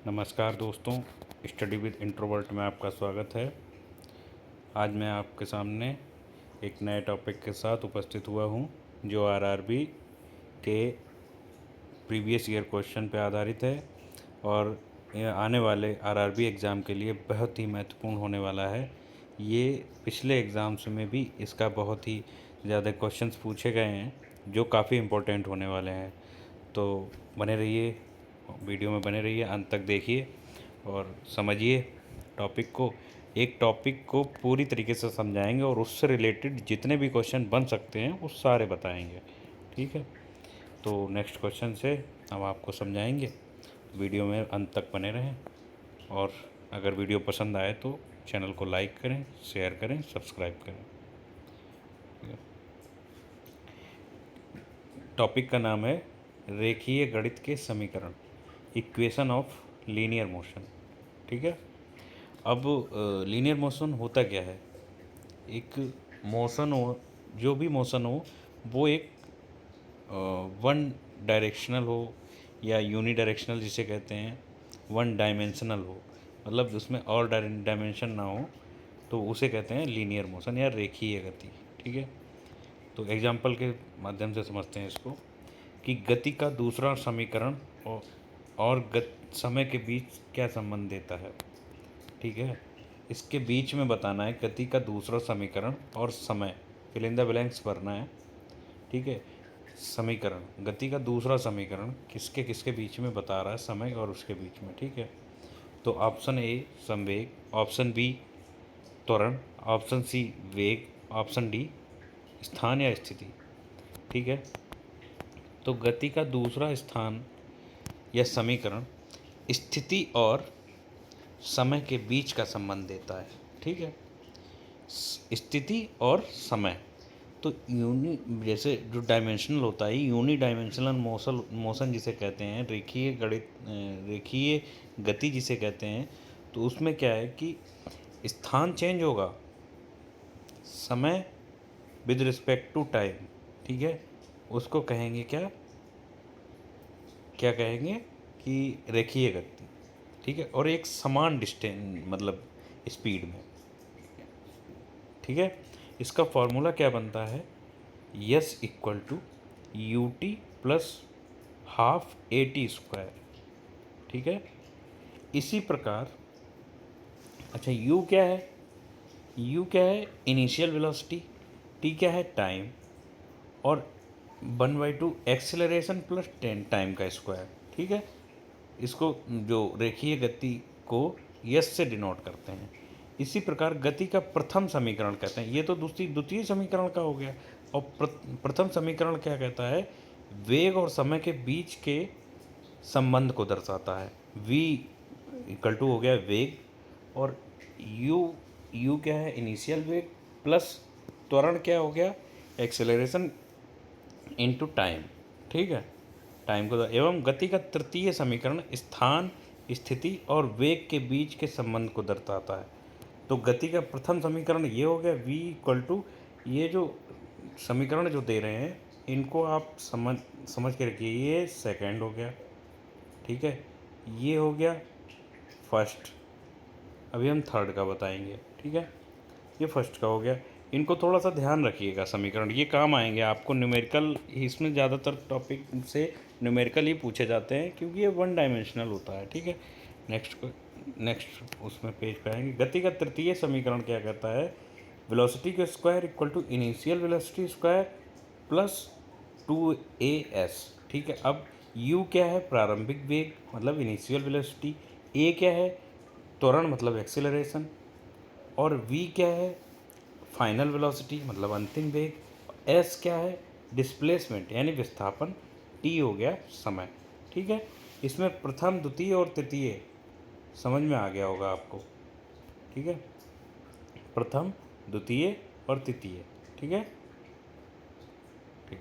नमस्कार दोस्तों, study with introvert में आपका स्वागत है। आज मैं आपके सामने एक नए टॉपिक के साथ उपस्थित हुआ हूं, जो आरआरबी के प्रीवियस ईयर क्वेश्चन पर आधारित है और आने वाले आरआरबी एग्ज़ाम के लिए बहुत ही महत्वपूर्ण होने वाला है। ये पिछले एग्ज़ाम्स में भी इसका बहुत ही ज़्यादा क्वेश्चंस पूछे गए हैं, जो काफ़ी इम्पोर्टेंट होने वाले हैं। तो बने रहिए, वीडियो में बने रहिए, अंत तक देखिए और समझिए टॉपिक को। एक टॉपिक को पूरी तरीके से समझाएंगे और उससे रिलेटेड जितने भी क्वेश्चन बन सकते हैं वो सारे बताएंगे, ठीक है। तो नेक्स्ट क्वेश्चन से हम आपको समझाएंगे। वीडियो में अंत तक बने रहें और अगर वीडियो पसंद आए तो चैनल को लाइक करें, शेयर करें, सब्सक्राइब करें। टॉपिक का नाम है रेखीय गणित के समीकरण, इक्वेशन ऑफ लीनियर मोशन, ठीक है। अब लीनियर मोशन होता क्या है? एक मोशन हो, जो भी मोशन हो वो एक वन डायरेक्शनल हो या यूनी डायरेक्शनल जिसे कहते हैं, वन डायमेंशनल हो, मतलब उसमें और डायमेंशन ना हो, तो उसे कहते हैं लीनियर मोशन या रेखीय गति, ठीक है। तो एग्जाम्पल के माध्यम से समझते हैं इसको कि गति का दूसरा समीकरण और समय के बीच क्या संबंध देता है, ठीक है। इसके बीच में बताना है गति का दूसरा समीकरण और समय, फिल इन द ब्लैंक्स भरना है, ठीक है। समीकरण, गति का दूसरा समीकरण किसके किसके बीच में बता रहा है, समय और उसके बीच में, ठीक है। तो ऑप्शन ए संवेग, ऑप्शन बी त्वरण, ऑप्शन सी वेग, ऑप्शन डी स्थान या स्थिति, ठीक है। तो गति का दूसरा स्थान या समीकरण स्थिति और समय के बीच का संबंध देता है, ठीक है। स्थिति और समय, तो यूनि जैसे जो डायमेंशनल होता है, यूनी डायमेंशनल मोशन जिसे कहते हैं, रेखीय गति जिसे कहते हैं, तो उसमें क्या है कि स्थान चेंज होगा, समय विद रिस्पेक्ट टू टाइम, ठीक है। उसको कहेंगे क्या क्या कहेंगे कि रेखीय गति, ठीक है। और एक समान डिस्टेंस मतलब स्पीड में, ठीक है। इसका फॉर्मूला क्या बनता है? S equal to u t plus half a t square, ठीक है। इसी प्रकार, अच्छा यू क्या है? यू क्या है? इनिशियल वेलोसिटी, टी क्या है? टाइम, और 1/2 एक्सेलरेशन प्लस 10 टाइम का स्क्वायर, ठीक है। इसको जो रेखीय गति को यस से डिनोट करते हैं। इसी प्रकार गति का प्रथम समीकरण कहते हैं, ये तो द्वितीय समीकरण का हो गया। और प्रथम समीकरण क्या कहता है? वेग और समय के बीच के संबंध को दर्शाता है। v इक्वल टू हो गया वेग, और u क्या है? इनिशियल वेग, प्लस त्वरण क्या हो गया? एक्सेलरेशन इनटू टाइम, ठीक है। टाइम को एवं गति का तृतीय समीकरण स्थान, स्थिति और वेग के बीच के संबंध को दर्शाता है। तो गति का प्रथम समीकरण ये हो गया v इक्वल टू, ये जो समीकरण जो दे रहे हैं इनको आप समझ के रखिए। ये सेकंड हो गया, ठीक है। ये हो गया फर्स्ट, अभी हम थर्ड का बताएंगे, ठीक है। ये फर्स्ट का हो गया। इनको थोड़ा सा ध्यान रखिएगा, समीकरण ये काम आएंगे आपको न्यूमेरिकल, इसमें ज़्यादातर टॉपिक से न्यूमेरिकल ही पूछे जाते हैं क्योंकि ये वन डायमेंशनल होता है, ठीक है। नेक्स्ट उसमें पेज पे आएंगे। गति का तृतीय समीकरण क्या कहता है? वेलोसिटी के square equal to initial velocity square plus 2as, ठीक है। अब u क्या है? प्रारंभिक वेग मतलब इनिशियल वेलोसिटी, a क्या है? त्वरण मतलब एक्सेलरेशन, और v क्या है? फाइनल वेलोसिटी मतलब अंतिम वेग, s क्या है? डिस्प्लेसमेंट यानी विस्थापन, t हो गया समय, ठीक है। इसमें प्रथम, द्वितीय और तृतीय समझ में आ गया होगा आपको, ठीक है। प्रथम, द्वितीय और तृतीय, ठीक है। ठीक,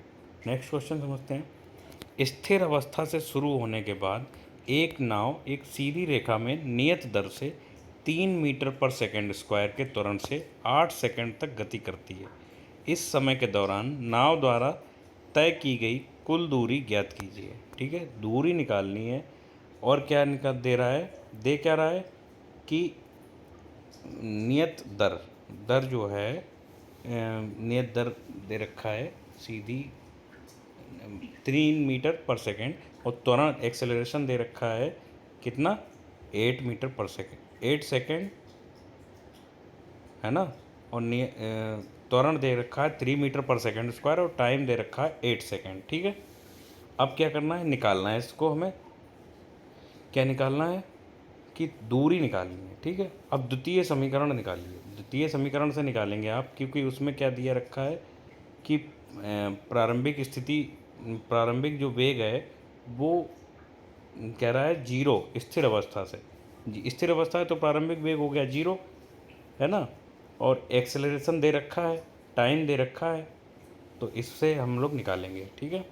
नेक्स्ट क्वेश्चन समझते हैं। स्थिर अवस्था से शुरू होने के बाद एक नाव एक सीधी रेखा में नियत दर से 3 मीटर पर सेकंड स्क्वायर के त्वरण से 8 सेकंड तक गति करती है। इस समय के दौरान नाव द्वारा तय की गई कुल दूरी ज्ञात कीजिए, ठीक है। दूरी निकालनी है, और क्या निकाल दे रहा है, दे क्या रहा है कि नियत दर, दर जो है नियत दर दे रखा है सीधी 3 मीटर पर सेकेंड, और त्वरण एक्सेलरेशन दे रखा है कितना, 8 मीटर पर सेकेंड, 8 सेकेंड है ना, और त्वरण दे रखा है 3 मीटर पर सेकेंड स्क्वायर, और टाइम दे रखा है 8 सेकेंड। ठीक है, अब क्या करना है, निकालना है इसको, हमें क्या निकालना है कि दूरी निकालनी है। ठीक है, अब द्वितीय समीकरण निकालिए, द्वितीय समीकरण से निकालेंगे आप, क्योंकि उसमें क्या दिया रखा है कि प्रारंभिक स्थिति, प्रारंभिक जो वेग है वो कह रहा है 0 स्थिर अवस्था से, स्थिर अवस्था है तो प्रारंभिक वेग हो गया 0, है ना, और एक्सेलरेशन दे रखा है, टाइम दे रखा है, तो इससे हम लोग निकालेंगे। ठीक है,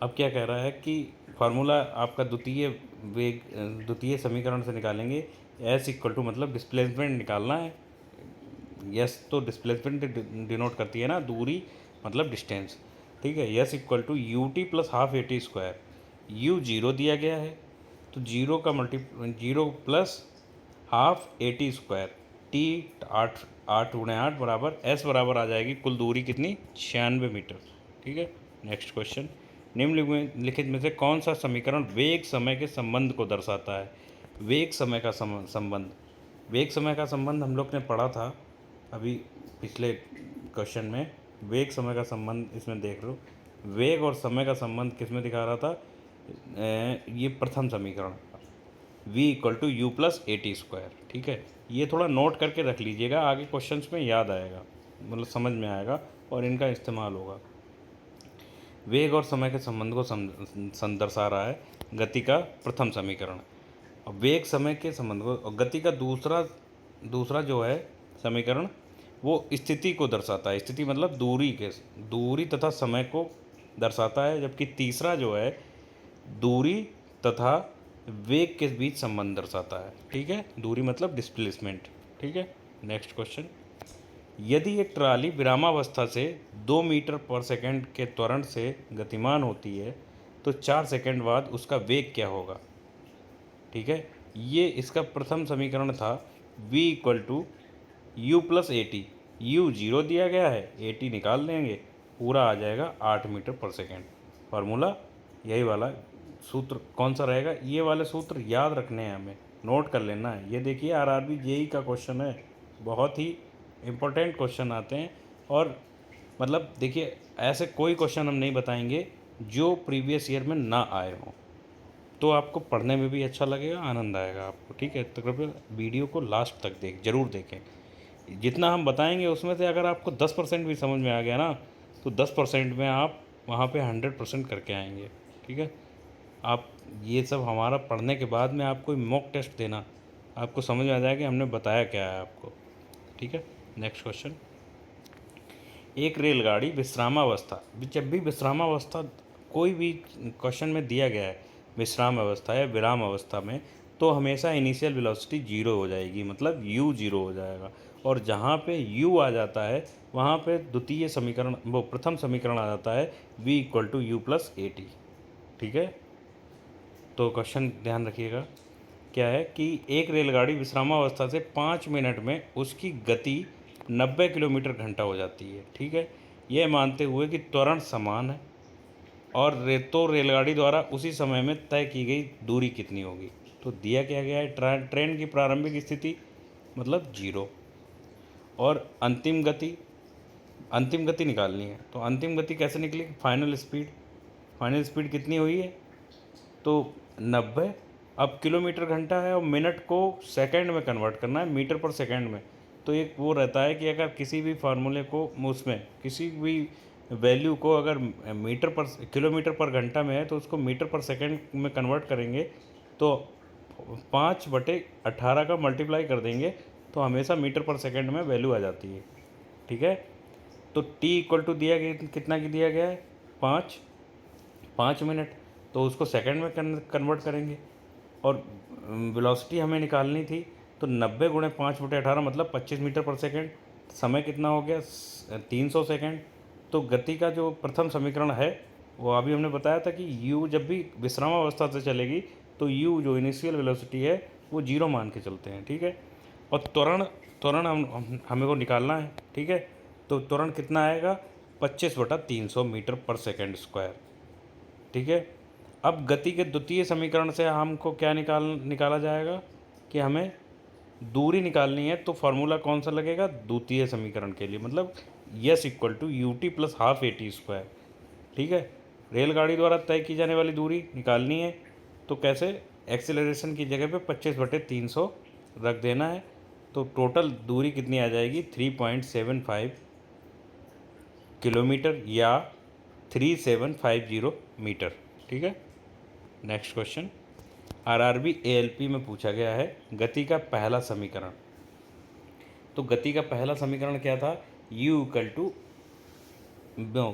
अब क्या कह रहा है कि फार्मूला आपका द्वितीय वेग, द्वितीय समीकरण से निकालेंगे, एस इक्वल टू मतलब डिस्प्लेसमेंट निकालना है, यस तो डिस्प्लेसमेंट डिनोट करती है ना, दूरी मतलब डिस्टेंस। ठीक है, s equal to u t plus half a t square, u 0 दिया गया है तो 0 का 0 plus half a t square, t 8 बराबर एस बराबर आ जाएगी कुल दूरी कितनी, 96 मीटर। ठीक है, नेक्स्ट क्वेश्चन, निम्नलिखित में से कौन सा समीकरण वेग समय के संबंध को दर्शाता है। वेग समय का संबंध, वेग समय का संबंध हम लोग ने पढ़ा था अभी पिछले क्वेश्चन में। वेग समय का संबंध इसमें देख लो, वेग और समय का संबंध किस में दिखा रहा था, ये प्रथम समीकरण v equal to u plus a t square. ठीक है, ये थोड़ा नोट करके रख लीजिएगा, आगे क्वेश्चंस में याद आएगा, मतलब समझ में आएगा और इनका इस्तेमाल होगा। वेग और समय के संबंध को दर्शा रहा है गति का प्रथम समीकरण। अब वेग समय के संबंध को, और गति का दूसरा जो है समीकरण वो स्थिति को दर्शाता है, स्थिति मतलब दूरी तथा समय को दर्शाता है, जबकि तीसरा जो है दूरी तथा वेग के बीच संबंध दर्शाता है। ठीक है, दूरी मतलब डिस्प्लेसमेंट। ठीक है, नेक्स्ट क्वेश्चन, यदि एक ट्राली विरामावस्था से 2 मीटर पर सेकंड के त्वरण से गतिमान होती है तो 4 सेकंड बाद उसका वेग क्या होगा। ठीक है, ये इसका प्रथम समीकरण था, v equal to u plus a t, u 0 दिया गया है, ए टी निकाल देंगे, पूरा आ जाएगा 8 मीटर पर सेकेंड। फार्मूला यही वाला सूत्र कौन सा रहेगा, ये वाले सूत्र याद रखने हैं, हमें नोट कर लेना है। ये देखिए आरआरबी जेई का क्वेश्चन है, बहुत ही इम्पोर्टेंट क्वेश्चन आते हैं, और मतलब देखिए ऐसे कोई क्वेश्चन हम नहीं बताएंगे जो प्रीवियस ईयर में ना आए हों, तो आपको पढ़ने में भी अच्छा लगेगा, आनंद आएगा आपको। ठीक है, तो कृपया वीडियो को लास्ट तक जरूर देखें। जितना हम बताएंगे उसमें से अगर आपको 10% भी समझ में आ गया ना, तो 10% में आप वहाँ पे 100% करके आएंगे। ठीक है, आप ये सब हमारा पढ़ने के बाद में आपको मॉक टेस्ट देना, आपको समझ में आ जाएगा कि हमने बताया क्या है आपको। ठीक है, नेक्स्ट क्वेश्चन, एक रेलगाड़ी विश्रामावस्था, जब भी विश्रामावस्था कोई भी क्वेश्चन में दिया गया है विश्राम अवस्था या विराम अवस्था में, तो हमेशा इनिशियल वेलोसिटी 0 हो जाएगी, मतलब u 0 हो जाएगा, और जहाँ पे u आ जाता है वहाँ पे द्वितीय समीकरण, वो प्रथम समीकरण आ जाता है v equal to u plus a t. ठीक है, तो क्वेश्चन ध्यान रखिएगा, क्या है कि एक रेलगाड़ी विश्रामावस्था से 5 मिनट में उसकी गति 90 किलोमीटर घंटा हो जाती है। ठीक है, यह मानते हुए कि त्वरण समान है, और तो रेलगाड़ी द्वारा उसी समय में तय की गई दूरी कितनी होगी। तो दिया क्या गया है, ट्रेन की प्रारंभिक स्थिति मतलब 0, और अंतिम गति निकालनी है। तो अंतिम गति कैसे निकलेगी, फाइनल स्पीड कितनी हुई है, तो 90। अब किलोमीटर घंटा है और मिनट को सेकंड में कन्वर्ट करना है, मीटर पर सेकंड में। तो एक वो रहता है कि अगर किसी भी फार्मूले को उसमें किसी भी वैल्यू को अगर किलोमीटर पर घंटा में है तो उसको मीटर पर सेकंड में कन्वर्ट करेंगे, तो 5/18 का मल्टीप्लाई कर देंगे तो हमेशा मीटर पर सेकंड में वैल्यू आ जाती है। ठीक है, तो t इक्वल टू दिया गया, कितना की दिया गया है, 5 मिनट, तो उसको सेकंड में कन्वर्ट करेंगे, और वेलोसिटी हमें निकालनी थी, तो 90 गुणे 5/18 मतलब 25 मीटर पर सेकंड। समय कितना हो गया, 300 सेकंड। तो गति का जो प्रथम समीकरण है वो अभी हमने बताया था कि u जब भी विश्रामावस्था से चलेगी तो u जो इनिशियल वेलोसिटी है वो 0 मान के चलते हैं, ठीक है। और त्वरण त्वरण हमें को निकालना है, ठीक है। तो त्वरण कितना आएगा, 25/300 मीटर पर सेकेंड स्क्वायर, ठीक है। अब गति के द्वितीय समीकरण से हमको क्या निकाला जाएगा कि हमें दूरी निकालनी है, तो फार्मूला कौन सा लगेगा द्वितीय समीकरण के लिए, मतलब s equal to u t plus half a t square, ठीक है। रेलगाड़ी द्वारा तय की जाने वाली दूरी निकालनी है, तो कैसे, एक्सेलरेशन की जगह पे 25/300 रख देना है, तो टोटल दूरी कितनी आ जाएगी 3.75 किलोमीटर या 3750 मीटर, ठीक है। नेक्स्ट क्वेश्चन, आरआरबी एएलपी में पूछा गया है गति का पहला समीकरण। तो गति का पहला समीकरण क्या था, u equal to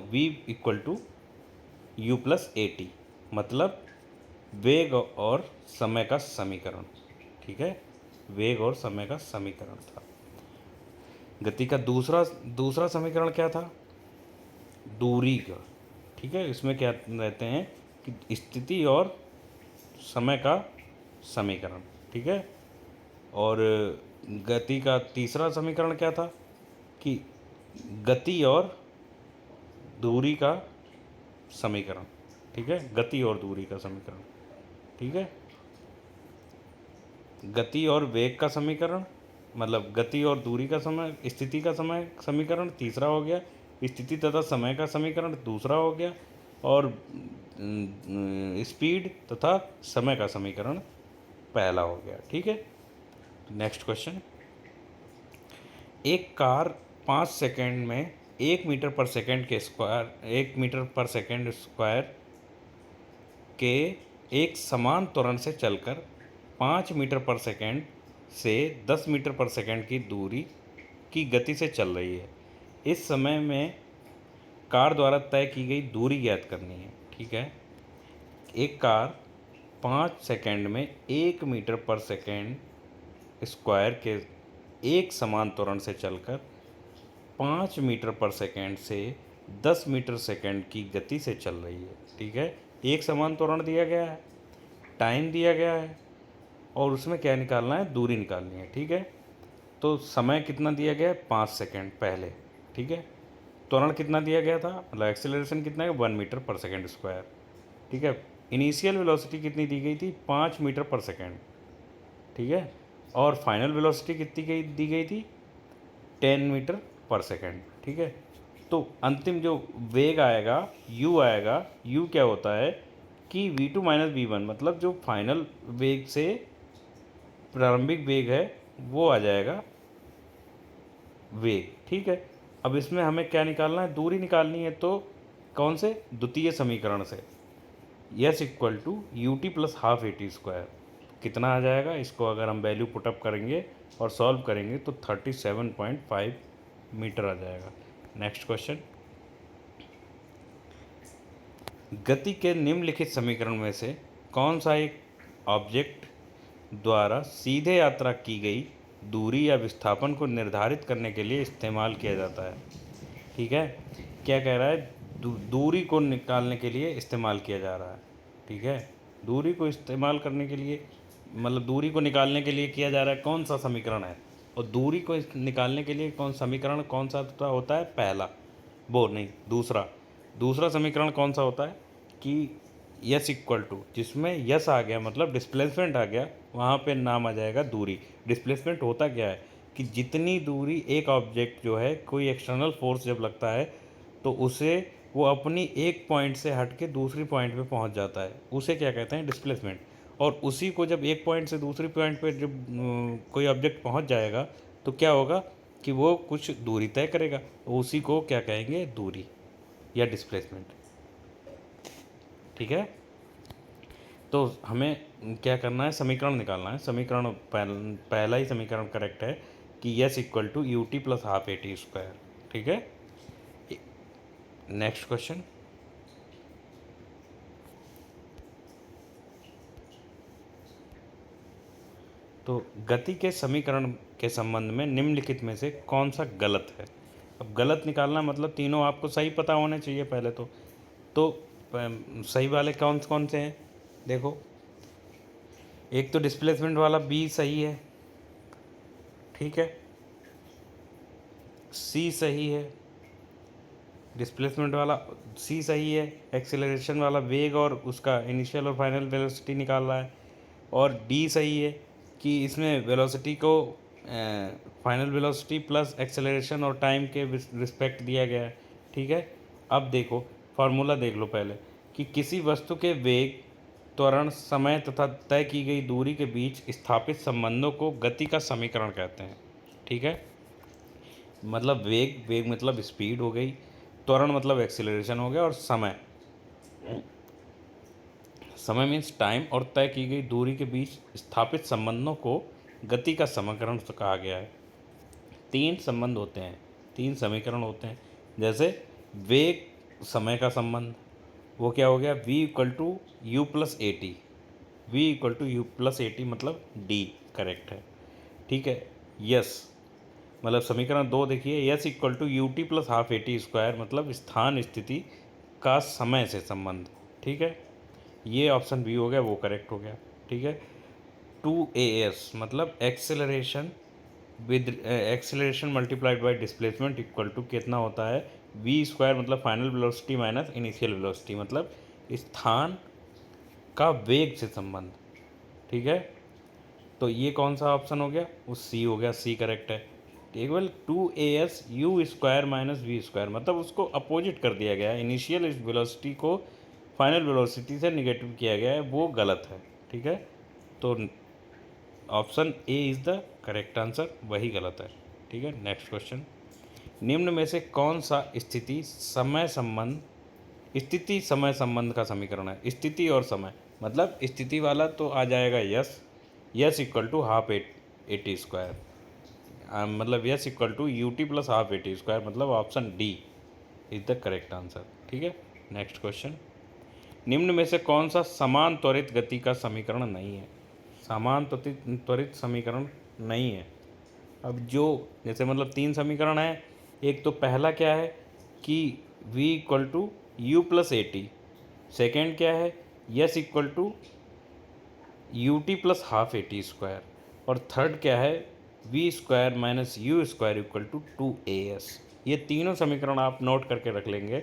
v equal to u plus a t, मतलब वेग और समय का समीकरण, ठीक है। वेग और समय का समीकरण था। गति का दूसरा समीकरण क्या था, दूरी का, ठीक है। इसमें क्या रहते हैं कि स्थिति और समय का समीकरण, ठीक है। और गति का तीसरा समीकरण क्या था कि गति और दूरी का समीकरण, ठीक है। गति और दूरी का समीकरण, ठीक है। गति और वेग का समीकरण, मतलब गति और दूरी का समय, स्थिति का समय समीकरण तीसरा हो गया, स्थिति तथा समय का समीकरण दूसरा हो गया, और स्पीड तथा समय का समीकरण पहला हो गया, ठीक है। नेक्स्ट क्वेश्चन, एक कार 5 सेकंड में 1 मीटर पर सेकंड के स्क्वायर 1 मीटर पर सेकंड स्क्वायर के एक समान त्वरण से चलकर 5 मीटर पर सेकंड से 10 मीटर पर सेकंड की दूरी की गति से चल रही है। इस समय में कार द्वारा तय की गई दूरी ज्ञात करनी है, ठीक है। एक कार 5 सेकंड में 1 मीटर पर सेकंड स्क्वायर के एक समान त्वरण से चलकर 5 मीटर पर सेकंड से 10 मीटर सेकंड की गति से चल रही है, ठीक है। एक समान त्वरण दिया गया है, टाइम दिया गया है, और उसमें क्या निकालना है, दूरी निकालनी है, ठीक है। तो समय कितना दिया गया है, 5 सेकंड पहले, ठीक है। त्वरण कितना दिया गया था, मतलब एक्सेलरेशन कितना है, 1 मीटर पर सेकंड स्क्वायर, ठीक है। इनिशियल वेलोसिटी कितनी दी गई थी, 5 मीटर पर सेकंड, ठीक है। और फाइनल वेलोसिटी कितनी दी गई थी, 10 मीटर पर सेकंड, ठीक है। तो अंतिम जो वेग आएगा u आएगा, u क्या होता है कि v2 माइनस v1, मतलब जो फाइनल वेग से प्रारंभिक वेग है वो आ जाएगा वेग, ठीक है। अब इसमें हमें क्या निकालना है, दूरी निकालनी है, तो कौन से, द्वितीय समीकरण से, s equal to u t plus half a t square, कितना आ जाएगा, इसको अगर हम वैल्यू पुटअप करेंगे और सॉल्व करेंगे तो 37.5 मीटर आ जाएगा। नेक्स्ट क्वेश्चन, गति के निम्नलिखित समीकरण में से कौन सा एक ऑब्जेक्ट द्वारा सीधे यात्रा की गई दूरी या विस्थापन को निर्धारित करने के लिए इस्तेमाल किया जाता है, ठीक है। क्या कह रहा है, दूरी को निकालने के लिए इस्तेमाल किया जा रहा है, ठीक है। दूरी को इस्तेमाल करने के लिए, मतलब दूरी को निकालने के लिए किया जा रहा है, कौन सा समीकरण है, और दूरी को निकालने के लिए समीकरण कौन सा होता है, पहला, वो नहीं, दूसरा समीकरण कौन सा होता है कि यस इक्वल टू, जिसमें यस आ गया मतलब डिस्प्लेसमेंट आ गया, वहाँ पे नाम आ जाएगा दूरी। डिस्प्लेसमेंट होता क्या है कि जितनी दूरी एक ऑब्जेक्ट जो है, कोई एक्सटर्नल फोर्स जब लगता है तो उसे वो अपनी एक पॉइंट से हट के दूसरी पॉइंट पे पहुंच जाता है, उसे क्या कहते हैं, डिस्प्लेसमेंट। और उसी को जब एक पॉइंट से दूसरी पॉइंट पे जब कोई ऑब्जेक्ट पहुंच जाएगा तो क्या होगा कि वो कुछ दूरी तय करेगा, उसी को क्या कहेंगे, दूरी या डिस्प्लेसमेंट, ठीक है। तो हमें क्या करना है, समीकरण निकालना है। समीकरण पहला ही समीकरण करेक्ट है कि s equal to u t plus half a t square, ठीक है। नेक्स्ट क्वेश्चन, तो गति के समीकरण के संबंध में निम्नलिखित में से कौन सा गलत है। अब गलत निकालना मतलब तीनों आपको सही पता होने चाहिए पहले तो सही वाले कौन कौन से हैं देखो, एक तो डिस्प्लेसमेंट वाला बी सही है, ठीक है, सी सही है, डिस्प्लेसमेंट वाला सी सही है, एक्सेलरेशन वाला वेग और उसका इनिशियल और फाइनल वेलोसिटी निकाल रहा है, और डी सही है कि इसमें वेलोसिटी को फाइनल वेलोसिटी प्लस एक्सेलरेशन और टाइम के रिस्पेक्ट दिया गया है, ठीक है। अब देखो फार्मूला देख लो पहले कि किसी वस्तु के वेग, त्वरण, समय तथा तय की गई दूरी के बीच स्थापित संबंधों को गति का समीकरण कहते हैं, ठीक है। मतलब वेग मतलब स्पीड हो गई, त्वरण मतलब एक्सीलरेशन हो गया, और समय मीन्स टाइम, और तय की गई दूरी के बीच स्थापित संबंधों को गति का समीकरण कहा गया है। तीन संबंध होते हैं, तीन समीकरण होते हैं, जैसे वेग समय का संबंध, वो क्या हो गया, v equal to u plus a t, v equal to u plus a t मतलब डी करेक्ट है, ठीक है। यस मतलब समीकरण 2 देखिए, s equal to u t plus half a t square मतलब स्थान स्थिति का समय से संबंध, ठीक है। ये ऑप्शन बी हो गया, वो करेक्ट हो गया, ठीक है। 2as मतलब acceleration multiplied by displacement equal to कितना होता है, वी स्क्वायर मतलब final velocity minus initial velocity मतलब स्थान का वेग से संबंध, ठीक है। तो ये कौन सा ऑप्शन हो गया, वो सी हो गया, सी करेक्ट है। केवल 2as u square minus v square मतलब उसको अपोजिट कर दिया गया है, इनिशियल वेलोसिटी को फाइनल वेलोसिटी से निगेटिव किया गया है, वो गलत है, ठीक है। तो option A is the correct answer, वही गलत है, ठीक है। नेक्स्ट क्वेश्चन, निम्न में से कौन सा स्थिति समय संबंध का समीकरण है। स्थिति और समय मतलब स्थिति वाला तो आ जाएगा s equal to half a t square, मतलब s equal to u t plus half a t square मतलब option d is the correct answer, ठीक है। नेक्स्ट क्वेश्चन, निम्न में से कौन सा समान त्वरित गति का समीकरण नहीं है। समान त्वरित समीकरण नहीं है। अब जो जैसे मतलब तीन समीकरण है, एक तो पहला क्या है कि v equal to u plus a t, second क्या है s equal to u t plus half a t square, और थर्ड क्या है v square minus u square equal to 2as। ये तीनों समीकरण आप नोट करके रख लेंगे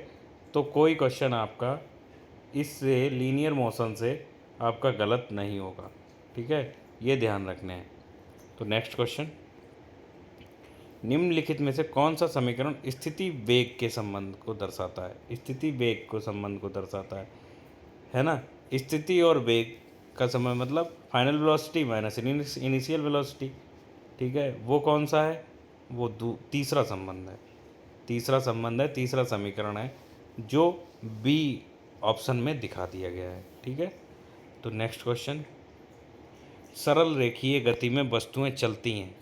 तो कोई क्वेश्चन आपका इससे लीनियर मोशन से आपका गलत नहीं होगा, ठीक है, ये ध्यान रखने हैं। तो नेक्स्ट क्वेश्चन, निम्नलिखित में से कौन सा समीकरण स्थिति वेग के संबंध को दर्शाता है। स्थिति वेग को संबंध को दर्शाता है ना। स्थिति और वेग का समय मतलब final velocity minus initial velocity, ठीक है, वो कौन सा है, वो तीसरा संबंध है, तीसरा समीकरण है जो बी ऑप्शन में दिखा दिया गया है, ठीक है। तो नेक्स्ट क्वेश्चन, सरल रेखीय गति में वस्तुएं चलती हैं।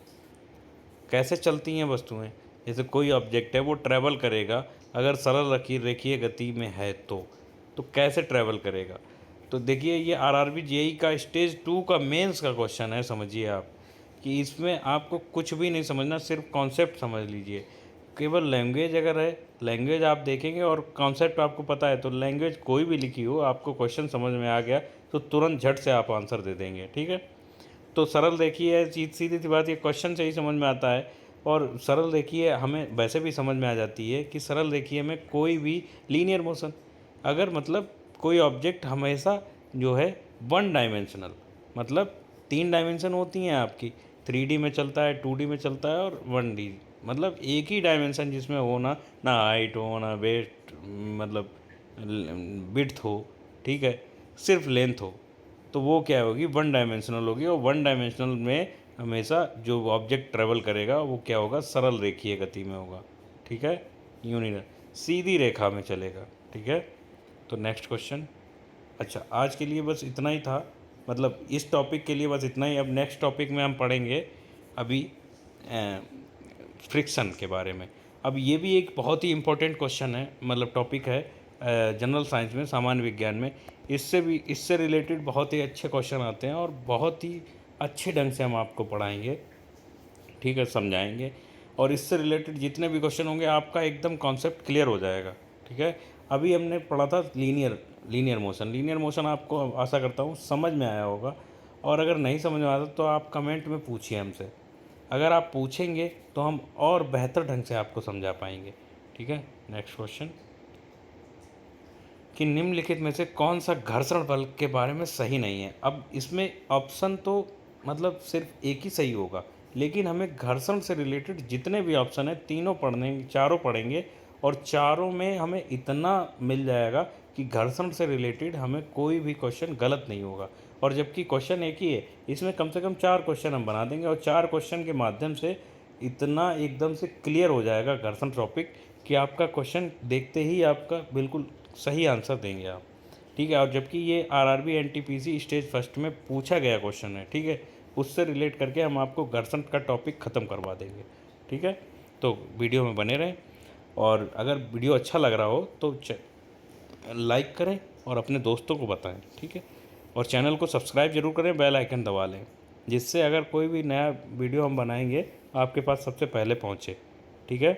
कैसे चलती हैं वस्तुएं, जैसे कोई ऑब्जेक्ट है वो ट्रैवल करेगा, अगर सरल रेखीय गति में है तो कैसे ट्रैवल करेगा। तो देखिए ये आरआरबी जेई का स्टेज 2 का मेंस का क्वेश्चन है, समझिए आप कि इसमें आपको कुछ भी नहीं समझना, सिर्फ कॉन्सेप्ट समझ लीजिए। केवल लैंग्वेज अगर है, लैंग्वेज आप देखेंगे और कॉन्सेप्ट आपको पता है तो लैंग्वेज कोई भी लिखी हो आपको क्वेश्चन समझ में आ गया तो तुरंत झट से आप आंसर दे देंगे, ठीक है। तो सरल रेखीय चीज़, सीधी सी बात, ये क्वेश्चन से ही समझ में आता है। और सरल रेखीय हमें वैसे भी समझ में आ जाती है कि सरल रेखीय में कोई भी लीनियर मोशन, अगर मतलब कोई ऑब्जेक्ट हमेशा जो है वन डायमेंशनल, मतलब 3 डायमेंशन होती हैं आपकी, 3D में चलता है, 2D में चलता है और 1D, मतलब एक ही डायमेंशन जिसमें हो ना हाइट हो ना वेट, मतलब विड्थ हो, ठीक है, सिर्फ लेंथ हो, तो वो क्या होगी, वन डायमेंशनल होगी। और वन डायमेंशनल में हमेशा जो ऑब्जेक्ट ट्रेवल करेगा वो क्या होगा, सरल रेखीय गति में होगा, ठीक है, यूनिलर सीधी रेखा में चलेगा, ठीक है। तो नेक्स्ट क्वेश्चन, अच्छा आज के लिए बस इतना ही था, मतलब इस टॉपिक के लिए बस इतना ही। अब नेक्स्ट टॉपिक में हम पढ़ेंगे अभी फ्रिक्शन के बारे में। अब ये भी एक बहुत ही इम्पोर्टेंट क्वेश्चन है, मतलब टॉपिक है जनरल साइंस में, सामान्य विज्ञान में। इससे रिलेटेड बहुत ही अच्छे क्वेश्चन आते हैं और बहुत ही अच्छे ढंग से हम आपको पढ़ाएंगे, ठीक है, समझाएंगे, और इससे रिलेटेड जितने भी क्वेश्चन होंगे आपका एकदम कॉन्सेप्ट क्लियर हो जाएगा, ठीक है। अभी हमने पढ़ा था लीनियर लीनियर मोशन आपको आशा करता हूँ समझ में आया होगा, और अगर नहीं समझ में आता तो आप कमेंट में पूछिए हमसे। अगर आप पूछेंगे तो हम और बेहतर ढंग से आपको समझा पाएंगे। ठीक है, नेक्स्ट क्वेश्चन, कि निम्नलिखित में से कौन सा घर्षण बल के बारे में सही नहीं है। अब इसमें ऑप्शन तो मतलब सिर्फ एक ही सही होगा, लेकिन हमें घर्षण से रिलेटेड जितने भी ऑप्शन हैं तीनों पढ़ने, चारों पढ़ेंगे, और चारों में हमें इतना मिल जाएगा कि घर्षण से रिलेटेड हमें कोई भी क्वेश्चन गलत नहीं होगा। और जबकि क्वेश्चन एक ही है, इसमें कम से कम 4 क्वेश्चन हम बना देंगे, और 4 क्वेश्चन के माध्यम से इतना एकदम से क्लियर हो जाएगा घर्षण टॉपिक कि आपका क्वेश्चन देखते ही आपका बिल्कुल सही आंसर देंगे आप। ठीक है, और जबकि ये आरआरबी एनटीपीसी स्टेज फर्स्ट में पूछा गया क्वेश्चन है। ठीक है, उससे रिलेट करके हम आपको घर्षण का टॉपिक ख़त्म करवा देंगे। ठीक है, तो वीडियो में बने रहें, और अगर वीडियो अच्छा लग रहा हो तो लाइक करें और अपने दोस्तों को बताएं। ठीक है, और चैनल को सब्सक्राइब जरूर करें, बेल आइकन दबा लें, जिससे अगर कोई भी नया वीडियो हम बनाएंगे आपके पास सबसे पहले पहुंचे। ठीक है,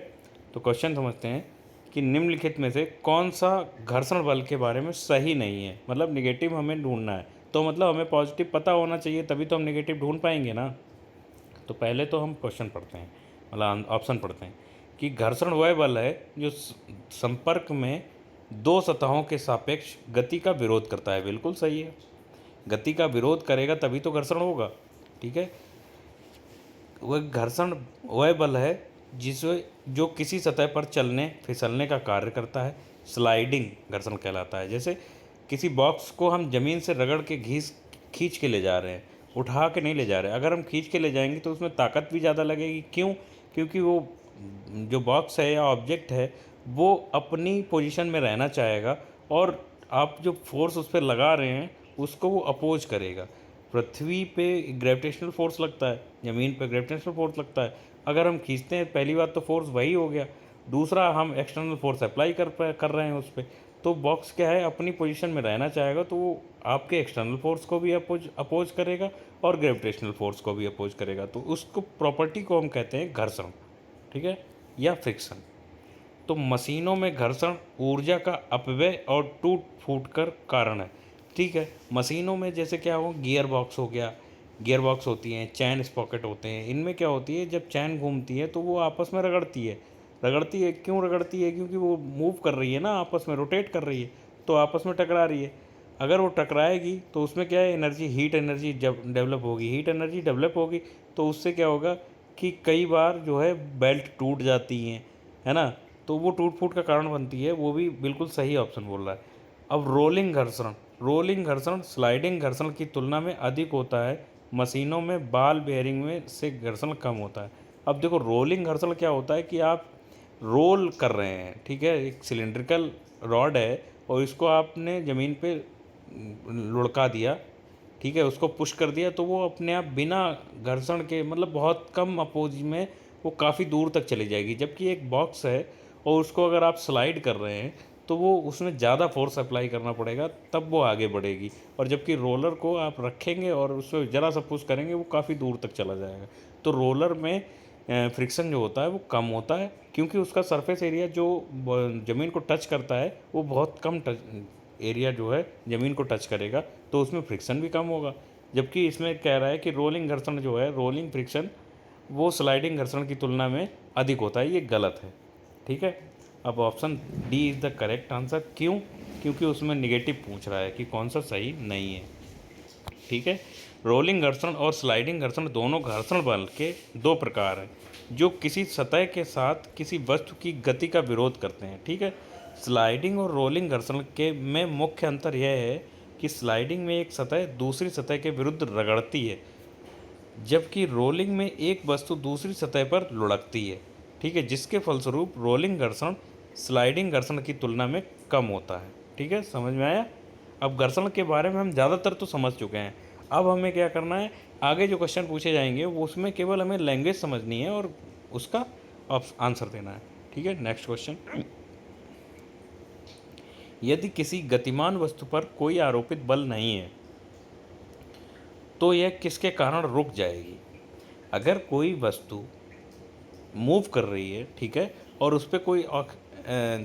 तो क्वेश्चन समझते हैं कि निम्नलिखित में से कौन सा घर्षण बल के बारे में सही नहीं है। मतलब निगेटिव हमें ढूंढना है, तो मतलब हमें पॉजिटिव पता होना चाहिए, तभी तो हम निगेटिव ढूंढ पाएंगे ना। तो पहले तो हम क्वेश्चन पढ़ते हैं, मतलब ऑप्शन पढ़ते हैं, कि घर्षण वह बल है जो संपर्क में दो सतहों के सापेक्ष गति का विरोध करता है। बिल्कुल सही है, गति का विरोध करेगा तभी तो घर्षण होगा। ठीक है, वह घर्षण वह बल है जिसे जो किसी सतह पर चलने फिसलने का कार्य करता है। स्लाइडिंग घर्षण कहलाता है। जैसे किसी बॉक्स को हम ज़मीन से रगड़ के खींच के ले जा रहे हैं, उठा के नहीं ले जा रहे हैं। अगर हम खींच के ले जाएंगे तो उसमें ताकत भी ज़्यादा लगेगी। क्यों? क्योंकि वो जो बॉक्स है या ऑब्जेक्ट है वो अपनी पोजीशन में रहना चाहेगा, और आप जो फोर्स उस पर लगा रहे हैं उसको वो अपोज करेगा। पृथ्वी पे ग्रेविटेशनल फोर्स लगता है, ज़मीन पे ग्रेविटेशनल फोर्स लगता है। अगर हम खींचते हैं, पहली बात तो फोर्स वही हो गया, दूसरा हम एक्सटर्नल फोर्स अप्लाई कर रहे हैं उस पर। तो बॉक्स क्या है, अपनी पोजीशन में रहना चाहेगा, तो वो आपके एक्सटर्नल फोर्स को भी अपोज करेगा और ग्रेविटेशनल फोर्स को भी अपोज करेगा। तो उसको प्रॉपर्टी को हम कहते हैं घर्षण। ठीक है, या फ्रिक्शन। तो मशीनों में घर्षण ऊर्जा का अपव्यय और टूट फूट कर कारण है। ठीक है, मशीनों में जैसे क्या हो, गियर बॉक्स हो गया, गियर बॉक्स होती हैं, चैन स्पॉकेट होते हैं। इनमें क्या होती है, जब चैन घूमती है तो वो आपस में रगड़ती है। क्यों रगड़ती है? क्योंकि वो मूव कर रही है ना, आपस में रोटेट कर रही है, तो आपस में टकरा रही है। अगर वो टकराएगी तो उसमें क्या है, एनर्जी, हीट एनर्जी जब डेवलप होगी, हीट एनर्जी डेवलप होगी, तो उससे क्या होगा कि कई बार जो है बेल्ट टूट जाती हैं, है ना। तो वो टूट फूट का कारण बनती है। वो भी बिल्कुल सही ऑप्शन बोल रहा है। अब रोलिंग घर्षण स्लाइडिंग घर्षण की तुलना में अधिक होता है। मशीनों में बॉल बेयरिंग में से घर्षण कम होता है। अब देखो, रोलिंग घर्षण क्या होता है कि आप रोल कर रहे हैं। ठीक है, एक सिलेंड्रिकल रॉड है और इसको आपने ज़मीन पे लुढ़का दिया, ठीक है, उसको पुश कर दिया, तो वो अपने आप बिना घर्षण के, मतलब बहुत कम अपोज में वो काफ़ी दूर तक चली जाएगी। जबकि एक बॉक्स है और उसको अगर आप स्लाइड कर रहे हैं तो वो उसमें ज़्यादा फोर्स अप्लाई करना पड़ेगा, तब वो आगे बढ़ेगी। और जबकि रोलर को आप रखेंगे और उसको ज़रा सा पुश करेंगे, वो काफ़ी दूर तक चला जाएगा। तो रोलर में फ्रिक्शन जो होता है वो कम होता है, क्योंकि उसका सरफेस एरिया जो ज़मीन को टच करता है वो बहुत कम एरिया जो है ज़मीन को टच करेगा, तो उसमें फ्रिक्शन भी कम होगा। जबकि इसमें कह रहा है कि रोलिंग घर्षण जो है, रोलिंग फ्रिक्शन, वो स्लाइडिंग घर्षण की तुलना में अधिक होता है। ये गलत है। ठीक है, अब option D is the correct answer. क्यों? क्योंकि उसमें निगेटिव पूछ रहा है कि कौन सा सही नहीं है। ठीक है, रोलिंग घर्षण और स्लाइडिंग घर्षण दोनों घर्षण बल के दो प्रकार हैं जो किसी सतह के साथ किसी वस्तु की गति का विरोध करते हैं। ठीक है, स्लाइडिंग और रोलिंग घर्षण के में मुख्य अंतर यह है कि स्लाइडिंग में एक सतह दूसरी सतह के विरुद्ध रगड़ती है, जबकि रोलिंग में एक वस्तु दूसरी सतह पर लुढ़कती है। ठीक है, जिसके फलस्वरूप रोलिंग घर्षण स्लाइडिंग घर्षण की तुलना में कम होता है। ठीक है, समझ में आया? अब घर्षण के बारे में हम ज़्यादातर तो समझ चुके हैं। अब हमें क्या करना है, आगे जो क्वेश्चन पूछे जाएंगे वो उसमें केवल हमें लैंग्वेज समझनी है और उसका आंसर देना है। ठीक है, नेक्स्ट क्वेश्चन, यदि किसी गतिमान वस्तु पर कोई आरोपित बल नहीं है तो यह किसके कारण रुक जाएगी? अगर कोई वस्तु मूव कर रही है, ठीक है, और उस पर कोई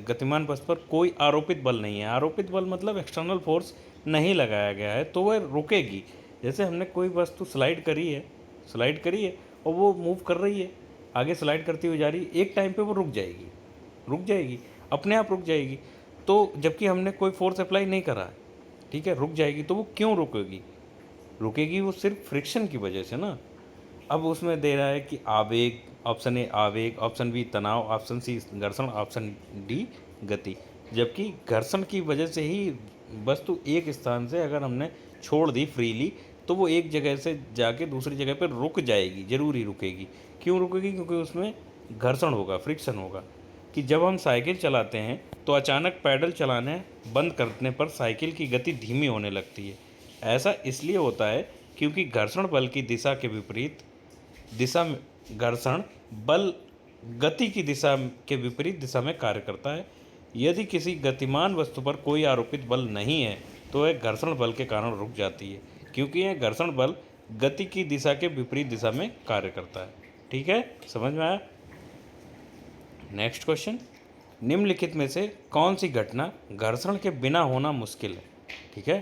गतिमान वस्तु पर कोई आरोपित बल नहीं है। आरोपित बल मतलब एक्सटर्नल फोर्स नहीं लगाया गया है तो वह रुकेगी। जैसे हमने कोई वस्तु स्लाइड करी है और वो मूव कर रही है, आगे स्लाइड करती हुई जा रही है, एक टाइम पे वो रुक जाएगी, अपने आप रुक जाएगी। तो जबकि हमने कोई फोर्स अप्लाई नहीं करा है, ठीक है, रुक जाएगी। तो वो क्यों रुकेगी वो सिर्फ फ्रिक्शन की वजह से ना। अब उसमें दे रहा है कि आवेग, ऑप्शन ए आवेग, ऑप्शन बी तनाव, ऑप्शन सी घर्षण, ऑप्शन डी गति। जबकि घर्षण की वजह से ही वस्तु एक स्थान से अगर हमने छोड़ दी फ्रीली तो वो एक जगह से जाके दूसरी जगह पर रुक जाएगी, जरूर ही रुकेगी। क्यों रुकेगी? क्योंकि उसमें घर्षण होगा, फ्रिक्शन होगा। कि जब हम साइकिल चलाते हैं तो अचानक पैडल चलाने बंद करने पर साइकिल की गति धीमी होने लगती है। ऐसा इसलिए होता है क्योंकि घर्षण बल की दिशा के विपरीत दिशा में घर्षण बल गति की दिशा के विपरीत दिशा में कार्य करता है। यदि किसी गतिमान वस्तु पर कोई आरोपित बल नहीं है तो वह घर्षण बल के कारण रुक जाती है, क्योंकि यह घर्षण बल गति की दिशा के विपरीत दिशा में कार्य करता है। ठीक है, समझ में आया? नेक्स्ट क्वेश्चन, निम्नलिखित में से कौन सी घटना घर्षण के बिना होना मुश्किल है? ठीक है,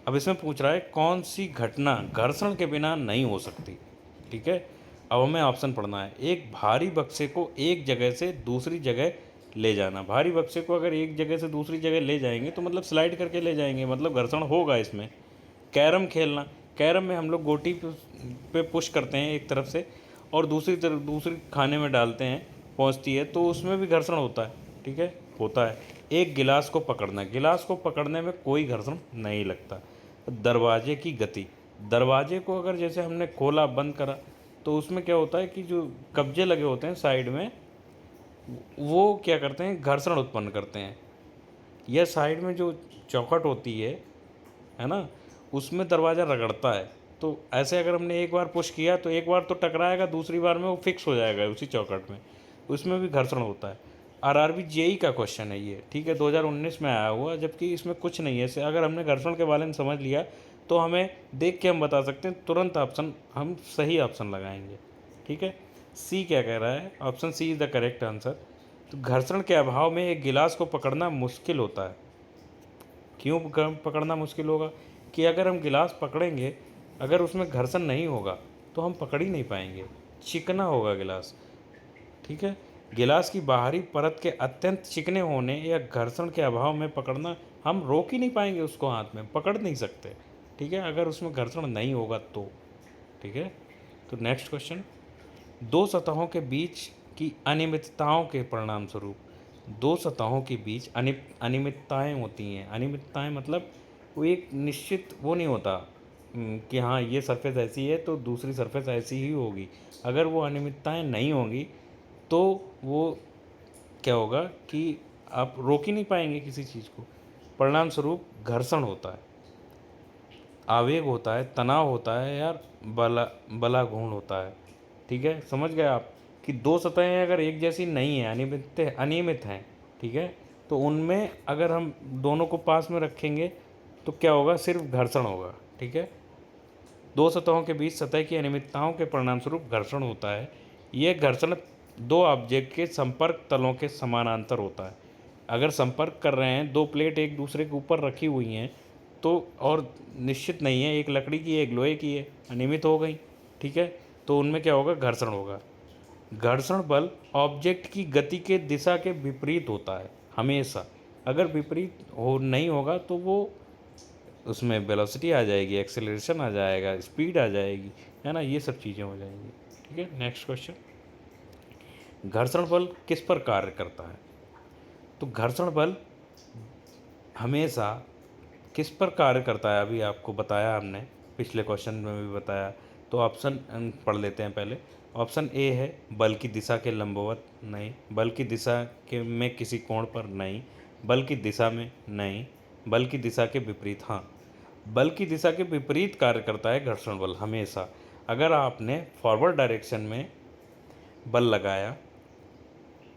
अब इसमें पूछ रहा है कौन सी घटना घर्षण के बिना नहीं हो सकती। ठीक है, अब हमें ऑप्शन पढ़ना है। एक भारी बक्से को एक जगह से दूसरी जगह ले जाना। भारी बक्से को अगर एक जगह से दूसरी जगह ले जाएंगे तो मतलब स्लाइड करके ले जाएंगे, मतलब घर्षण होगा इसमें। कैरम खेलना, कैरम में हम लोग गोटी पे पुश करते हैं एक तरफ से और दूसरी खाने में डालते हैं, पहुंचती है, तो उसमें भी घर्षण होता है। ठीक है, होता है। एक गिलास को पकड़ना, गिलास को पकड़ने में कोई घर्षण नहीं लगता। दरवाजे की गति, दरवाजे को अगर जैसे हमने खोला बंद करा तो उसमें क्या होता है कि जो कब्जे लगे होते हैं साइड में वो क्या करते हैं, घर्षण उत्पन्न करते हैं। यह साइड में जो चौखट होती है ना, उसमें दरवाज़ा रगड़ता है। तो ऐसे अगर हमने एक बार पुश किया तो एक बार तो टकराएगा, दूसरी बार में वो फिक्स हो जाएगा उसी चौखट में, उसमें भी घर्षण होता है। आरआरबी जेई का क्वेश्चन है ये, ठीक है, 2019 में आया हुआ, जबकि इसमें कुछ नहीं है। अगर हमने घर्षण के बारे में समझ लिया तो हमें देख के हम बता सकते हैं, तुरंत ऑप्शन हम सही ऑप्शन लगाएंगे। ठीक है, सी क्या कह रहा है? Option C is the correct answer. तो घर्षण के अभाव में एक गिलास को पकड़ना मुश्किल होता है। क्यों पकड़ना मुश्किल होगा? कि अगर हम गिलास पकड़ेंगे, अगर उसमें घर्षण नहीं होगा तो हम पकड़ ही नहीं पाएंगे, चिकना होगा गिलास। ठीक है, गिलास की बाहरी परत के अत्यंत चिकने होने या घर्षण के अभाव में पकड़ना, हम रोक ही नहीं पाएंगे उसको, हाथ में पकड़ नहीं सकते। ठीक है, अगर उसमें घर्षण नहीं होगा तो। ठीक है, तो नेक्स्ट क्वेश्चन, दो सतहों के बीच की अनियमितताओं के परिणाम स्वरूप, दो सतहों के बीच अनियमितताएँ होती हैं। अनियमितताएँ मतलब वो एक निश्चित वो नहीं होता कि हाँ ये सरफेस ऐसी है तो दूसरी सरफेस ऐसी ही होगी। अगर वो अनियमितताएँ नहीं होंगी तो वो क्या होगा कि आप रोक ही नहीं पाएंगे किसी चीज़ को। परिणाम स्वरूप घर्षण होता है, आवेग होता है, तनाव होता है यार, बलाघूर्ण होता है। ठीक है, समझ गए आप कि दो सतहें अगर एक जैसी नहीं है, अनियमित हैं, ठीक है, तो उनमें अगर हम दोनों को पास में रखेंगे तो क्या होगा, सिर्फ घर्षण होगा। ठीक है, दो सतहों के बीच सतह की अनियमितताओं के परिणामस्वरूप घर्षण होता है। यह घर्षण दो ऑब्जेक्ट के संपर्क तलों के समानांतर होता है। अगर संपर्क कर रहे हैं, दो प्लेट एक दूसरे के ऊपर रखी हुई हैं तो, और निश्चित नहीं है, एक लकड़ी की है एक लोहे की है, अनियमित हो गई। ठीक है, तो उनमें क्या होगा, घर्षण होगा। घर्षण बल ऑब्जेक्ट की गति के दिशा के विपरीत होता है हमेशा। अगर विपरीत हो नहीं होगा तो वो उसमें वेलोसिटी आ जाएगी, एक्सेलरेशन आ जाएगा, स्पीड आ जाएगी, है ना, ये सब चीज़ें हो जाएंगी। ठीक है, नेक्स्ट क्वेश्चन, घर्षण बल किस पर कार्य करता है? तो घर्षण बल हमेशा किस पर कार्य करता है, अभी आपको बताया हमने, पिछले क्वेश्चन में भी बताया। तो ऑप्शन पढ़ लेते हैं पहले। ऑप्शन ए है बल की दिशा के लंबवत नहीं, बल की दिशा के में किसी कोण पर नहीं, बल की दिशा में नहीं, बल की दिशा के विपरीत। हाँ, बल की दिशा के विपरीत कार्य करता है घर्षण बल हमेशा। अगर आपने फॉरवर्ड डायरेक्शन में बल लगाया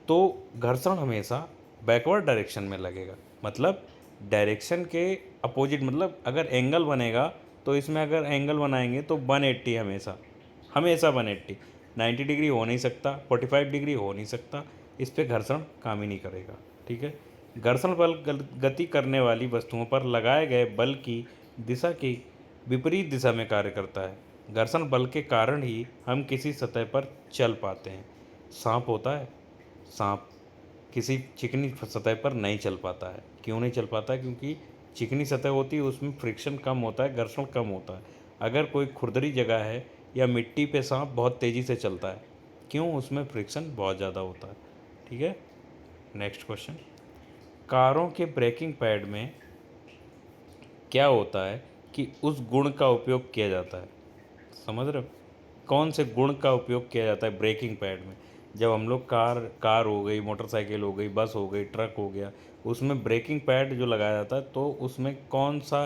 तो घर्षण हमेशा बैकवर्ड डायरेक्शन में लगेगा, मतलब डायरेक्शन के अपोजिट। मतलब अगर एंगल बनेगा तो इसमें अगर एंगल बनाएंगे तो 180, हमेशा 180, 90 डिग्री हो नहीं सकता, 45 डिग्री हो नहीं सकता, इस पर घर्षण काम ही नहीं करेगा। ठीक है। घर्षण बल गति करने वाली वस्तुओं पर लगाए गए बल की दिशा की विपरीत दिशा में कार्य करता है। घर्षण बल के कारण ही हम किसी सतह पर चल पाते हैं। सांप होता है, सांप किसी चिकनी सतह पर नहीं चल पाता है। क्यों नहीं चल पाता है? क्योंकि चिकनी सतह होती है, उसमें फ्रिक्शन कम होता है, घर्षण कम होता है। अगर कोई खुरदरी जगह है या मिट्टी पे सांप बहुत तेज़ी से चलता है। क्यों? उसमें फ्रिक्शन बहुत ज़्यादा होता है। ठीक है। नेक्स्ट क्वेश्चन, कारों के ब्रेकिंग पैड में क्या होता है कि उस गुण का उपयोग किया जाता है? समझ रहे हो? कौन से गुण का उपयोग किया जाता है ब्रेकिंग पैड में? जब हम लोग कार हो गई, मोटरसाइकिल हो गई, बस हो गई, ट्रक हो गया, उसमें ब्रेकिंग पैड जो लगाया जाता है, तो उसमें कौन सा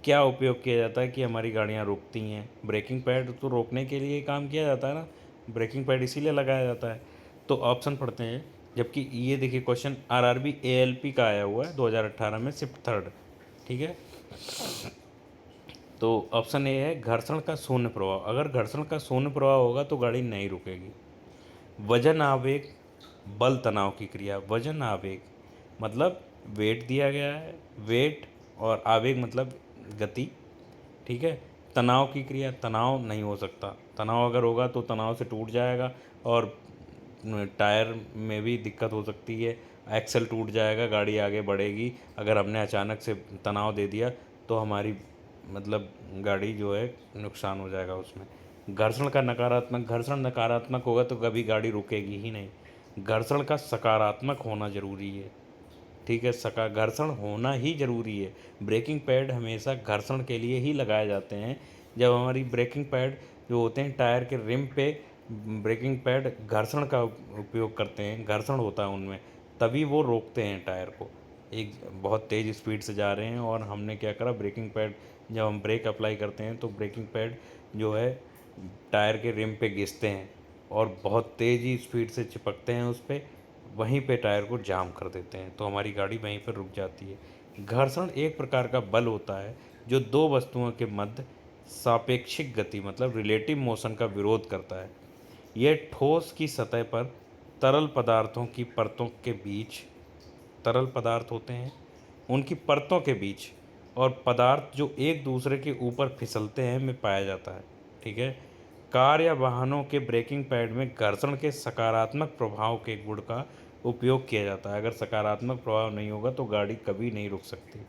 क्या उपयोग किया जाता है कि हमारी गाड़ियाँ रुकती हैं? ब्रेकिंग पैड तो रोकने के लिए काम किया जाता है ना, ब्रेकिंग पैड इसीलिए लगाया जाता है। तो ऑप्शन पढ़ते हैं। जबकि ये देखिए क्वेश्चन आरआरबी एएलपी का आया हुआ है 2018 में, शिफ्ट थर्ड। ठीक है। तो ऑप्शन ए है घर्षण का शून्य प्रभाव। अगर घर्षण का शून्य प्रभाव होगा तो गाड़ी नहीं रुकेगी। वजन आवेग बल तनाव की क्रिया। वजन आवेग मतलब वेट दिया गया है, वेट, और आवेग मतलब गति। ठीक है। तनाव की क्रिया, तनाव नहीं हो सकता। तनाव अगर होगा तो तनाव से टूट जाएगा और टायर में भी दिक्कत हो सकती है, एक्सल टूट जाएगा, गाड़ी आगे बढ़ेगी। अगर हमने अचानक से तनाव दे दिया तो हमारी मतलब गाड़ी जो है नुकसान हो जाएगा उसमें। घर्षण का नकारात्मक, घर्षण नकारात्मक होगा तो कभी गाड़ी रुकेगी ही नहीं। घर्षण का सकारात्मक होना ज़रूरी है। ठीक है, घर्षण होना ही ज़रूरी है। ब्रेकिंग पैड हमेशा घर्षण के लिए ही लगाए जाते हैं। जब हमारी ब्रेकिंग पैड जो होते हैं टायर के रिम पे, ब्रेकिंग पैड घर्षण का उपयोग करते हैं, घर्षण होता है उनमें, तभी वो रोकते हैं टायर को। एक बहुत तेज़ स्पीड से जा रहे हैं और हमने क्या करा, ब्रेकिंग पैड जब हम ब्रेक अप्लाई करते हैं तो ब्रेकिंग पैड जो है टायर के रिम पे घिसते हैं और बहुत तेज़ी स्पीड से चिपकते हैं उस पर, वहीं पे टायर को जाम कर देते हैं, तो हमारी गाड़ी वहीं पर रुक जाती है। घर्षण एक प्रकार का बल होता है जो दो वस्तुओं के मध्य सापेक्षिक गति मतलब रिलेटिव मोशन का विरोध करता है। यह ठोस की सतह पर तरल पदार्थों की परतों के बीच, तरल पदार्थ होते हैं उनकी परतों के बीच, और पदार्थ जो एक दूसरे के ऊपर फिसलते हैं में पाया जाता है। ठीक है। कार या वाहनों के ब्रेकिंग पैड में घर्षण के सकारात्मक प्रभाव के गुण का उपयोग किया जाता है। अगर सकारात्मक प्रभाव नहीं होगा तो गाड़ी कभी नहीं रुक सकती।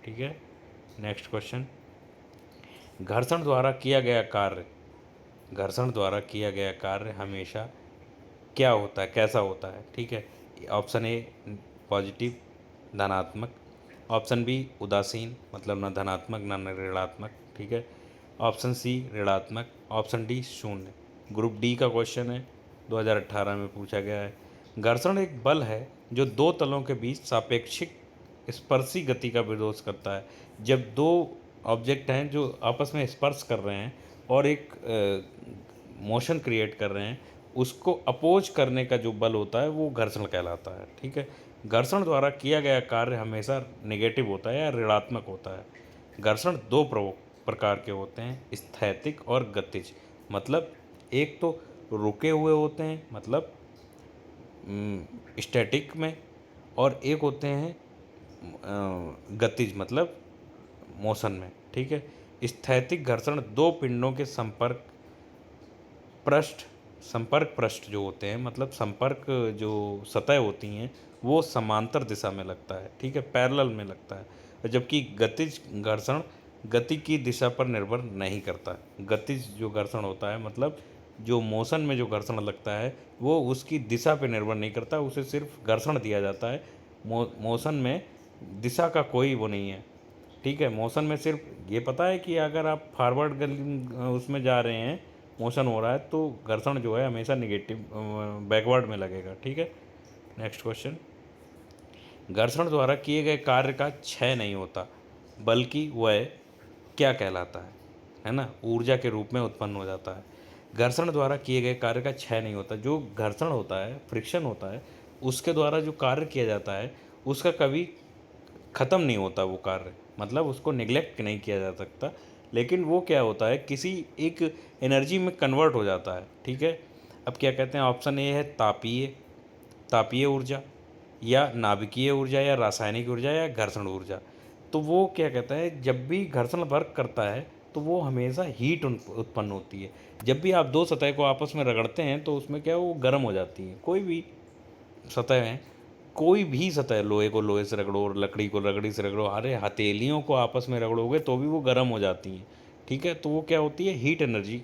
ठीक है। नेक्स्ट क्वेश्चन, घर्षण द्वारा किया गया कार्य, घर्षण द्वारा किया गया कार्य हमेशा क्या होता है, कैसा होता है? ठीक है। ऑप्शन ए पॉजिटिव, धनात्मक। ऑप्शन बी उदासीन, मतलब न धनात्मक न ऋणात्मक। ठीक है। ऑप्शन सी ऋणात्मक। ऑप्शन डी शून्य। ग्रुप डी का क्वेश्चन है, 2018 में पूछा गया है। घर्षण एक बल है जो दो तलों के बीच सापेक्षिक स्पर्शी गति का विरोध करता है। जब दो ऑब्जेक्ट हैं जो आपस में स्पर्श कर रहे हैं और एक मोशन क्रिएट कर रहे हैं, उसको अपोज करने का जो बल होता है वो घर्षण कहलाता है। ठीक है। घर्षण द्वारा किया गया कार्य हमेशा नेगेटिव होता है या ऋणात्मक होता है। घर्षण दो प्रकार के होते हैं, स्थैतिक और गतिज। मतलब एक तो रुके हुए होते हैं मतलब स्टैटिक में, और एक होते हैं गतिज मतलब मोशन में। ठीक है। स्थैतिक घर्षण दो पिंडों के संपर्क पृष्ठ जो होते हैं, मतलब संपर्क जो सतह होती हैं, वो समांतर दिशा में लगता है। ठीक है, पैरेलल में लगता है। जबकि गतिज घर्षण गति की दिशा पर निर्भर नहीं करता। गतिज जो घर्षण होता है मतलब जो मोशन में जो घर्षण लगता है वो उसकी दिशा पर निर्भर नहीं करता, उसे सिर्फ घर्षण दिया जाता है। मोशन में दिशा का कोई वो नहीं है। ठीक है। मोशन में सिर्फ ये पता है कि अगर आप फॉरवर्ड उसमें जा रहे हैं, मोशन हो रहा है, तो घर्षण जो है हमेशा निगेटिव बैकवर्ड में लगेगा। ठीक है। नेक्स्ट क्वेश्चन, घर्षण द्वारा किए गए कार्य का क्षय नहीं होता बल्कि वह क्या कहलाता है ना, ऊर्जा के रूप में उत्पन्न हो जाता है। घर्षण द्वारा किए गए कार्य का क्षय नहीं होता। जो घर्षण होता है, फ्रिक्शन होता है, उसके द्वारा जो कार्य किया जाता है उसका कभी ख़त्म नहीं होता वो कार्य, मतलब उसको निगलेक्ट नहीं किया जा सकता। लेकिन वो क्या होता है, किसी एक एनर्जी में कन्वर्ट हो जाता है। ठीक है। अब क्या कहते हैं, ऑप्शन ए है तापीय ऊर्जा। या नाभिकीय ऊर्जा या रासायनिक ऊर्जा या घर्षण ऊर्जा। तो वो क्या कहता है, जब भी घर्षण वर्क करता है तो वो हमेशा हीट उत्पन्न होती है। जब भी आप दो सतह को आपस में रगड़ते हैं तो उसमें क्या है, वो गर्म हो जाती हैं। कोई भी सतह है, कोई भी सतह, लोहे को लोहे से रगड़ो और लकड़ी को लकड़ी से रगड़ो, अरे हथेलियों को आपस में रगड़ोगे तो भी वो गर्म हो जाती हैं। ठीक है, तो वो क्या होती है, हीट एनर्जी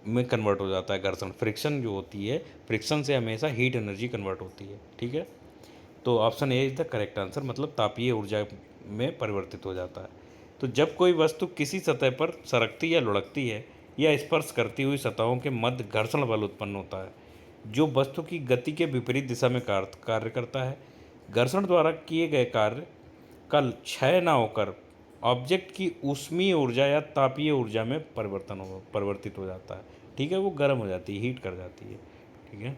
में कन्वर्ट हो जाता है घर्षण। फ्रिक्शन जो होती है, फ्रिक्शन से हमेशा हीट एनर्जी कन्वर्ट होती है। ठीक है, तो option A is the correct answer, मतलब तापीय ऊर्जा में परिवर्तित हो जाता है। तो जब कोई वस्तु किसी सतह पर सरकती या लुढ़कती है या स्पर्श करती हुई सतहों के मध्य घर्षण बल उत्पन्न होता है, जो वस्तु की गति के विपरीत दिशा में कार्य करता है। घर्षण द्वारा किए गए कार्य का क्षय न होकर ऑब्जेक्ट की ऊष्मीय ऊर्जा या तापीय ऊर्जा में परिवर्तित हो जाता है। ठीक है, वो गर्म हो जाती है, हीट कर जाती है। ठीक है,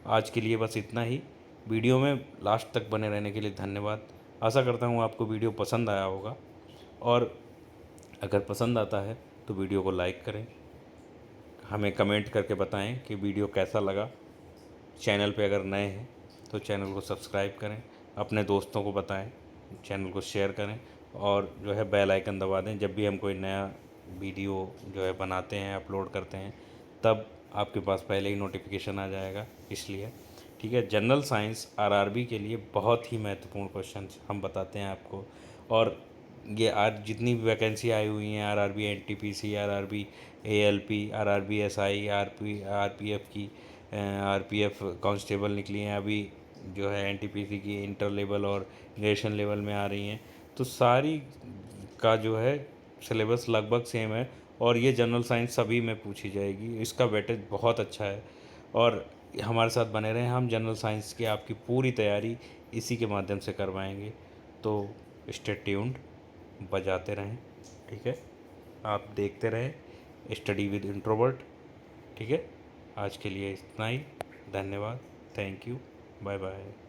आज के लिए बस इतना ही। वीडियो में लास्ट तक बने रहने के लिए धन्यवाद। आशा करता हूँ आपको वीडियो पसंद आया होगा, और अगर पसंद आता है तो वीडियो को लाइक करें, हमें कमेंट करके बताएं कि वीडियो कैसा लगा। चैनल पे अगर नए हैं तो चैनल को सब्सक्राइब करें, अपने दोस्तों को बताएं, चैनल को शेयर करें, और जो है बेल आइकन दबा दें। जब भी हम कोई नया वीडियो जो है बनाते हैं, अपलोड करते हैं, तब आपके पास पहले ही नोटिफिकेशन आ जाएगा, इसलिए। ठीक है, जनरल साइंस आरआरबी के लिए बहुत ही महत्वपूर्ण क्वेश्चन हम बताते हैं आपको। और ये आज जितनी भी वैकेंसी आई हुई हैं, RRB NTPC, RRB ALP, RRB SI, RPF की, आरपीएफ कांस्टेबल निकली हैं अभी, जो है एनटीपीसी की इंटर लेवल और ग्रेजुएशन लेवल में आ रही हैं। तो सारी का जो है सिलेबस लगभग सेम है, और ये जनरल साइंस सभी में पूछी जाएगी। इसका वेटेज बहुत अच्छा है, और हमारे साथ बने रहें, हम जनरल साइंस की आपकी पूरी तैयारी इसी के माध्यम से करवाएंगे। तो स्टे ट्यून्ड, बजाते रहें। ठीक है, आप देखते रहें स्टडी विद इंट्रोवर्ट। ठीक है, आज के लिए इतना ही। धन्यवाद, थैंक यू, बाय बाय।